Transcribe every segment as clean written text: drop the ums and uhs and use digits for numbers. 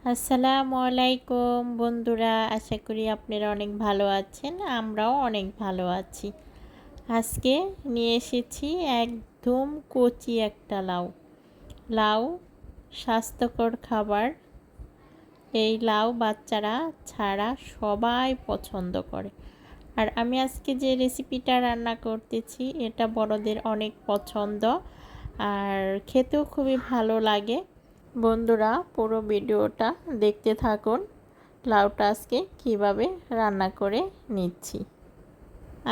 আসসালামু আলাইকুম বন্ধুরা, আশা করি আপনারা অনেক ভালো আছেন। আমরাও অনেক ভালো আছি। আজকে নিয়ে এসেছি একদম কচি একটা লাউ। লাউ স্বাস্থ্যকর খাবার। এই লাউ বাচ্চারা ছাড়া সবাই পছন্দ করে। আর আমি আজকে যে রেসিপিটা রান্না করতেছি এটা বড়দের অনেক পছন্দ, আর খেতেও খুবই ভালো লাগে। বন্ধুরা, পুরো ভিডিওটা দেখতে থাকুন। লাউটা আজকে কীভাবে রান্না করে নিচ্ছি।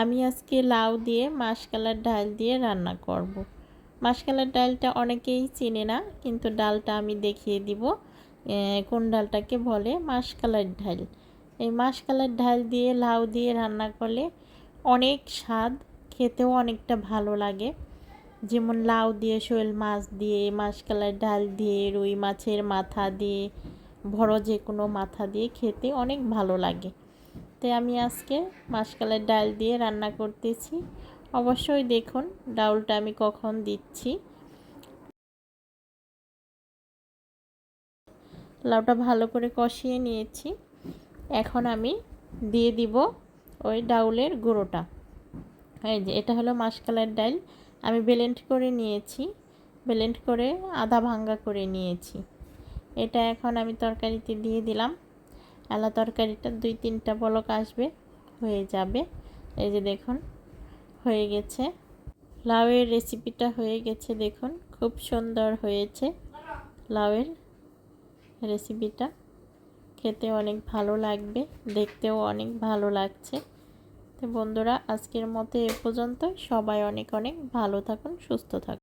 আমি আজকে লাউ দিয়ে মাসকলাইর ডাল দিয়ে রান্না করব। মাসকলাইর ডালটা অনেকেই চিনে না, কিন্তু ডালটা আমি দেখিয়ে দিব কোন ডালটাকে বলে মাসকলাইর ডাল। এই মাসকলাইর ডাল দিয়ে লাউ দিয়ে রান্না করলে অনেক স্বাদ, খেতেও অনেকটা ভালো লাগে। যেমন লাউ দিয়ে, শোল মাছ দিয়ে, মাসকলাইর ডাল দিয়ে, রুই মাছের মাথা দিয়ে, বড় যে কোনো মাথা দিয়ে খেতে অনেক ভালো লাগে। তাই আমি আজকে মাসকলাইর ডাল দিয়ে রান্না করতেছি। অবশ্যই দেখুন ডাউলটা আমি কখন দিচ্ছি। লাউটা ভালো করে কষিয়ে নিয়েছি। এখন আমি দিয়ে দিব ওই ডাউলের গুঁড়োটা। এই যে এটা হলো মাসকলাইর ডাল, আমি ব্লেন্ড করে নিয়েছি, ব্লেন্ড করে আধা ভাঙ্গা করে নিয়েছি। এটা এখন আমি তরকারিতে দিয়ে দিলাম। আলা তরকারিটা 2-3টা বলক আসবে, হয়ে যাবে। এই যে দেখুন হয়ে গেছে, লাউয়ের রেসিপিটা হয়ে গেছে। দেখুন খুব সুন্দর হয়েছে লাউয়ের রেসিপিটা, খেতে অনেক ভালো লাগবে, দেখতেও অনেক ভালো লাগছে। তো বন্ধুরা, আজকের মতো এ পর্যন্ত। সবাই অনেক অনেক ভালো থাকুন, সুস্থ থাকুন।